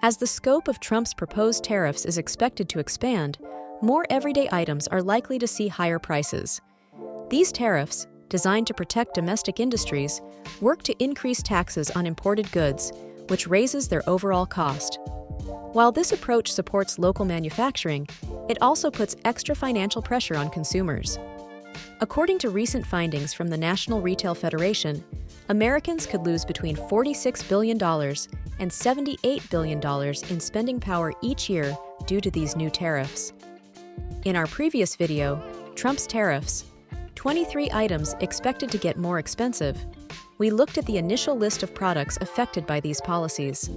As the scope of Trump's proposed tariffs is expected to expand, more everyday items are likely to see higher prices. These tariffs, designed to protect domestic industries, work to increase taxes on imported goods, which raises their overall cost. While this approach supports local manufacturing, it also puts extra financial pressure on consumers. According to recent findings from the National Retail Federation, Americans could lose between $46 billion and $78 billion in spending power each year due to these new tariffs. In our previous video, Trump's Tariffs, 23 items expected to get more expensive, we looked at the initial list of products affected by these policies.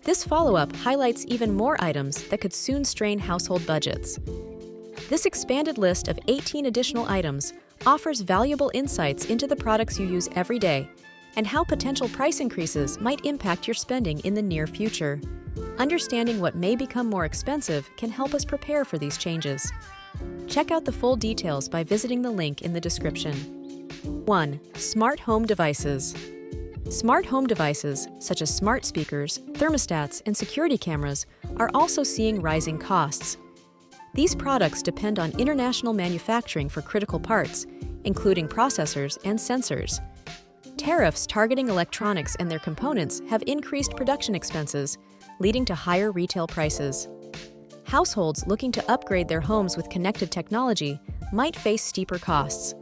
This follow-up highlights even more items that could soon strain household budgets. This expanded list of 18 additional items offers valuable insights into the products you use every day and how potential price increases might impact your spending in the near future. Understanding what may become more expensive can help us prepare for these changes. Check out the full details by visiting the link in the description. 1. Smart home devices. Smart home devices, such as smart speakers, thermostats, and security cameras, are also seeing rising costs. These products depend on international manufacturing for critical parts, including processors and sensors. Tariffs targeting electronics and their components have increased production expenses, leading to higher retail prices. Households looking to upgrade their homes with connected technology might face steeper costs.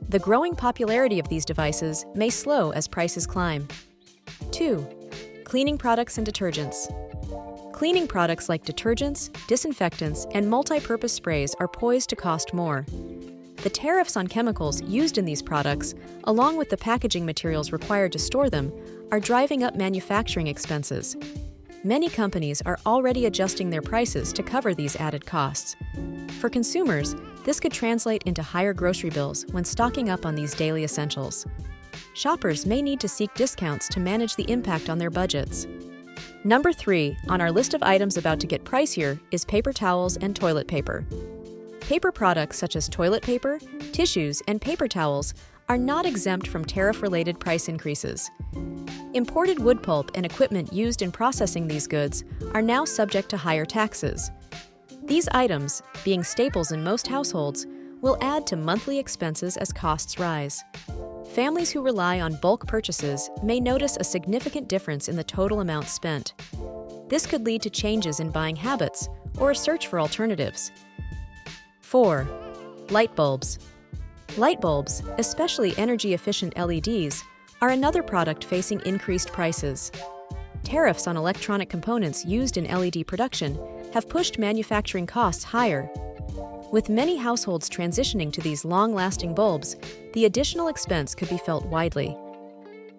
The growing popularity of these devices may slow as prices climb. 2. Cleaning products and detergents. Cleaning products like detergents, disinfectants, and multi-purpose sprays are poised to cost more. The tariffs on chemicals used in these products, along with the packaging materials required to store them, are driving up manufacturing expenses. Many companies are already adjusting their prices to cover these added costs. For consumers, this could translate into higher grocery bills when stocking up on these daily essentials. Shoppers may need to seek discounts to manage the impact on their budgets. Number 3 on our list of items about to get pricier is paper towels and toilet paper. Paper products such as toilet paper, tissues, and paper towels are not exempt from tariff-related price increases. Imported wood pulp and equipment used in processing these goods are now subject to higher taxes. These items, being staples in most households, will add to monthly expenses as costs rise. Families who rely on bulk purchases may notice a significant difference in the total amount spent. This could lead to changes in buying habits or a search for alternatives. 4. Light bulbs. Light bulbs, especially energy-efficient LEDs, are another product facing increased prices. Tariffs on electronic components used in LED production have pushed manufacturing costs higher. With many households transitioning to these long-lasting bulbs, the additional expense could be felt widely.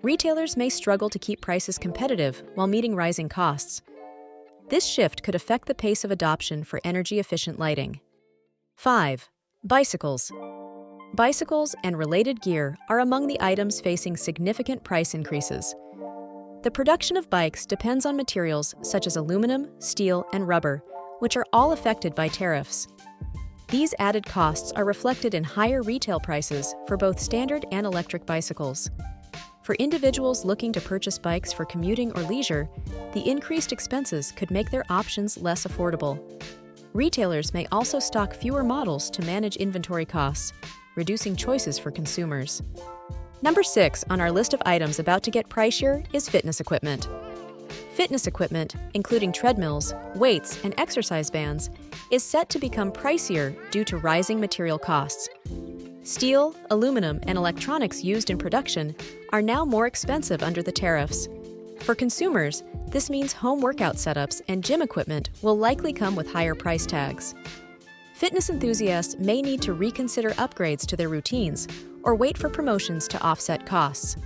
Retailers may struggle to keep prices competitive while meeting rising costs. This shift could affect the pace of adoption for energy-efficient lighting. 5. Bicycles. Bicycles and related gear are among the items facing significant price increases. The production of bikes depends on materials such as aluminum, steel, and rubber, which are all affected by tariffs. These added costs are reflected in higher retail prices for both standard and electric bicycles. For individuals looking to purchase bikes for commuting or leisure, the increased expenses could make their options less affordable. Retailers may also stock fewer models to manage inventory costs, reducing choices for consumers. Number 6 on our list of items about to get pricier is fitness equipment. Fitness equipment, including treadmills, weights, and exercise bands, is set to become pricier due to rising material costs. Steel, aluminum, and electronics used in production are now more expensive under the tariffs. For consumers, this means home workout setups and gym equipment will likely come with higher price tags. Fitness enthusiasts may need to reconsider upgrades to their routines or wait for promotions to offset costs.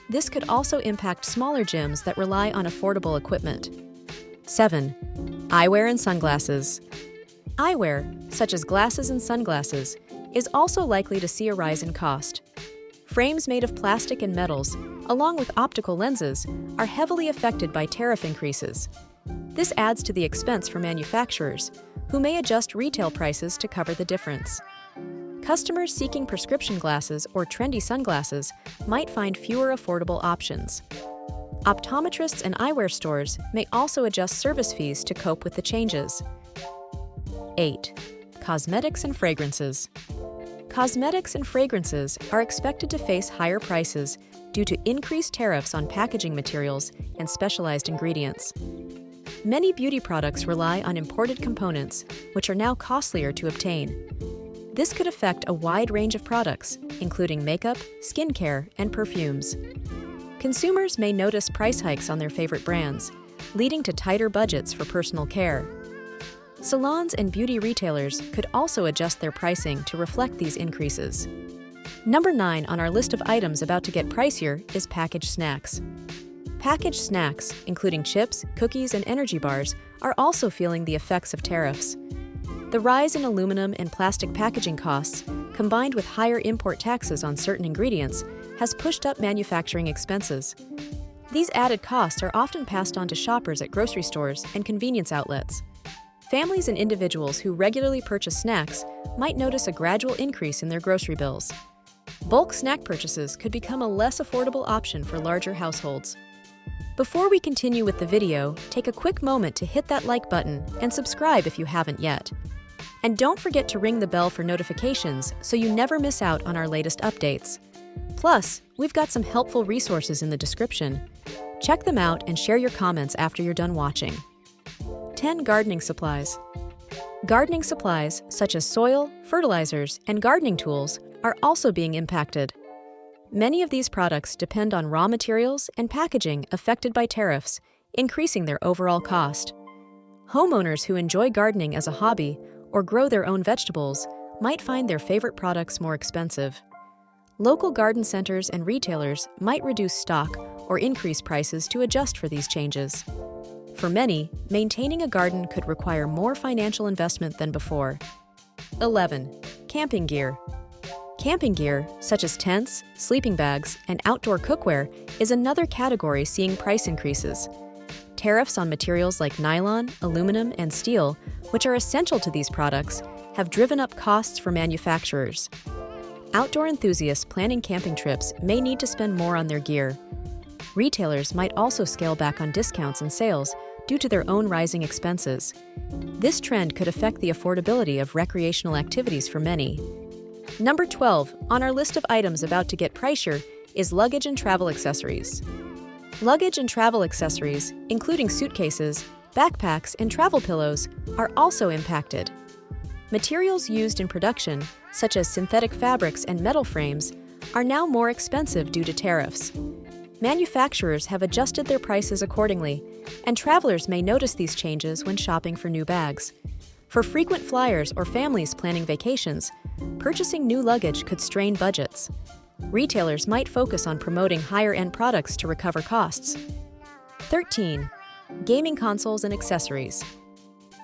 This could also impact smaller gyms that rely on affordable equipment. 7. Eyewear and sunglasses. Eyewear, such as glasses and sunglasses, is also likely to see a rise in cost. Frames made of plastic and metals, along with optical lenses, are heavily affected by tariff increases. This adds to the expense for manufacturers, who may adjust retail prices to cover the difference. Customers seeking prescription glasses or trendy sunglasses might find fewer affordable options. Optometrists and eyewear stores may also adjust service fees to cope with the changes. 8. Cosmetics and fragrances. Cosmetics and fragrances are expected to face higher prices due to increased tariffs on packaging materials and specialized ingredients. Many beauty products rely on imported components, which are now costlier to obtain. This could affect a wide range of products, including makeup, skincare, and perfumes. Consumers may notice price hikes on their favorite brands, leading to tighter budgets for personal care. Salons and beauty retailers could also adjust their pricing to reflect these increases. Number 9 on our list of items about to get pricier is packaged snacks. Packaged snacks, including chips, cookies, and energy bars, are also feeling the effects of tariffs. The rise in aluminum and plastic packaging costs, combined with higher import taxes on certain ingredients, has pushed up manufacturing expenses. These added costs are often passed on to shoppers at grocery stores and convenience outlets. Families and individuals who regularly purchase snacks might notice a gradual increase in their grocery bills. Bulk snack purchases could become a less affordable option for larger households. Before we continue with the video, take a quick moment to hit that like button and subscribe if you haven't yet. And don't forget to ring the bell for notifications so you never miss out on our latest updates. Plus, we've got some helpful resources in the description. Check them out and share your comments after you're done watching. 10. Gardening supplies. Gardening supplies, such as soil, fertilizers, and gardening tools, are also being impacted. Many of these products depend on raw materials and packaging affected by tariffs, increasing their overall cost. Homeowners who enjoy gardening as a hobby or grow their own vegetables might find their favorite products more expensive. Local garden centers and retailers might reduce stock or increase prices to adjust for these changes. For many, maintaining a garden could require more financial investment than before. 11. Camping gear. Camping gear, such as tents, sleeping bags, and outdoor cookware, is another category seeing price increases. Tariffs on materials like nylon, aluminum, and steel, which are essential to these products, have driven up costs for manufacturers. Outdoor enthusiasts planning camping trips may need to spend more on their gear. Retailers might also scale back on discounts and sales due to their own rising expenses. This trend could affect the affordability of recreational activities for many. Number 12 on our list of items about to get pricier is luggage and travel accessories. Luggage and travel accessories, including suitcases, backpacks, and travel pillows, are also impacted. Materials used in production, such as synthetic fabrics and metal frames, are now more expensive due to tariffs. Manufacturers have adjusted their prices accordingly, and travelers may notice these changes when shopping for new bags. For frequent flyers or families planning vacations, purchasing new luggage could strain budgets. Retailers might focus on promoting higher-end products to recover costs. 13. Gaming consoles and accessories.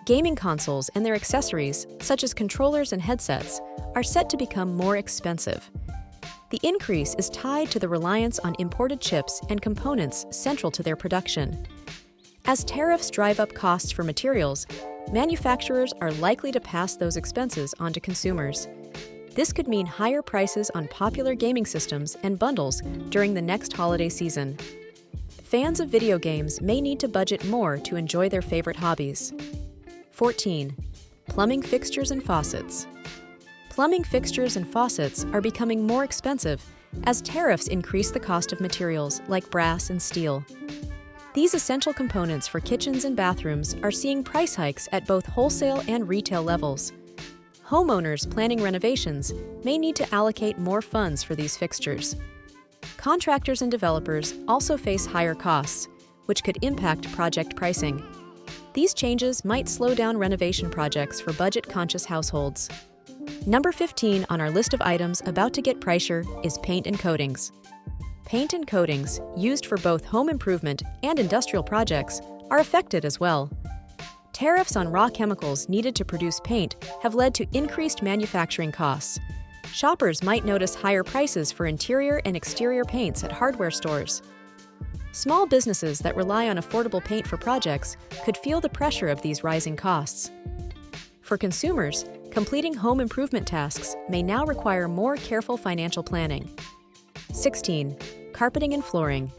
Gaming consoles and their accessories, such as controllers and headsets, are set to become more expensive. The increase is tied to the reliance on imported chips and components central to their production. As tariffs drive up costs for materials, manufacturers are likely to pass those expenses on to consumers. This could mean higher prices on popular gaming systems and bundles during the next holiday season. Fans of video games may need to budget more to enjoy their favorite hobbies. 14. Plumbing fixtures and faucets. Plumbing fixtures and faucets are becoming more expensive as tariffs increase the cost of materials like brass and steel. These essential components for kitchens and bathrooms are seeing price hikes at both wholesale and retail levels. Homeowners planning renovations may need to allocate more funds for these fixtures. Contractors and developers also face higher costs, which could impact project pricing. These changes might slow down renovation projects for budget-conscious households. Number 15 on our list of items about to get pricier is paint and coatings. Paint and coatings, used for both home improvement and industrial projects, are affected as well. Tariffs on raw chemicals needed to produce paint have led to increased manufacturing costs. Shoppers might notice higher prices for interior and exterior paints at hardware stores. Small businesses that rely on affordable paint for projects could feel the pressure of these rising costs. For consumers, completing home improvement tasks may now require more careful financial planning. 16. Carpeting and flooring.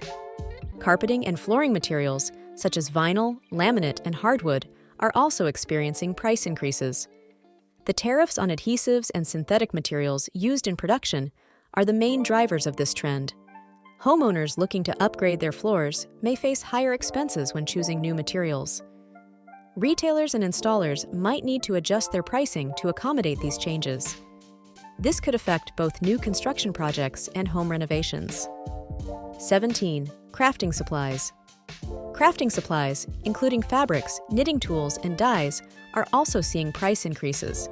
Carpeting and flooring materials, such as vinyl, laminate, and hardwood, are also experiencing price increases. The tariffs on adhesives and synthetic materials used in production are the main drivers of this trend. Homeowners looking to upgrade their floors may face higher expenses when choosing new materials. Retailers and installers might need to adjust their pricing to accommodate these changes. This could affect both new construction projects and home renovations. 17. Crafting supplies. Crafting supplies, including fabrics, knitting tools, and dyes, are also seeing price increases.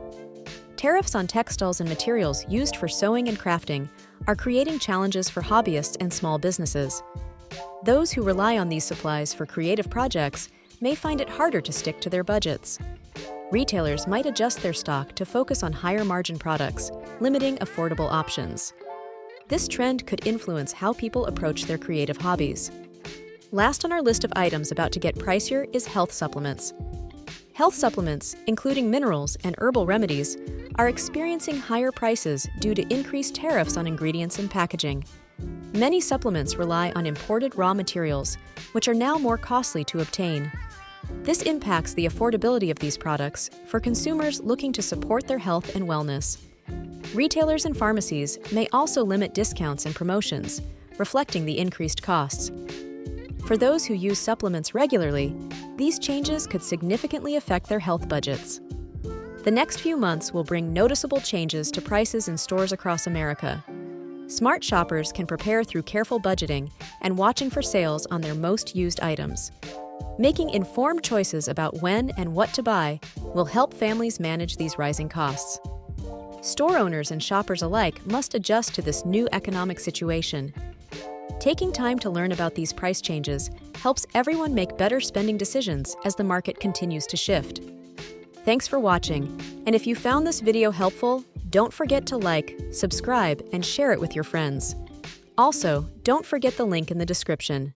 Tariffs on textiles and materials used for sewing and crafting are creating challenges for hobbyists and small businesses. Those who rely on these supplies for creative projects may find it harder to stick to their budgets. Retailers might adjust their stock to focus on higher-margin products, limiting affordable options. This trend could influence how people approach their creative hobbies. Last on our list of items about to get pricier is health supplements. Health supplements, including minerals and herbal remedies, are experiencing higher prices due to increased tariffs on ingredients and packaging. Many supplements rely on imported raw materials, which are now more costly to obtain. This impacts the affordability of these products for consumers looking to support their health and wellness. Retailers and pharmacies may also limit discounts and promotions, reflecting the increased costs. For those who use supplements regularly, these changes could significantly affect their health budgets. The next few months will bring noticeable changes to prices in stores across America. Smart shoppers can prepare through careful budgeting and watching for sales on their most used items. Making informed choices about when and what to buy will help families manage these rising costs. Store owners and shoppers alike must adjust to this new economic situation. Taking time to learn about these price changes helps everyone make better spending decisions as the market continues to shift. Thanks for watching, and if you found this video helpful, don't forget to like, subscribe, and share it with your friends. Also, don't forget the link in the description.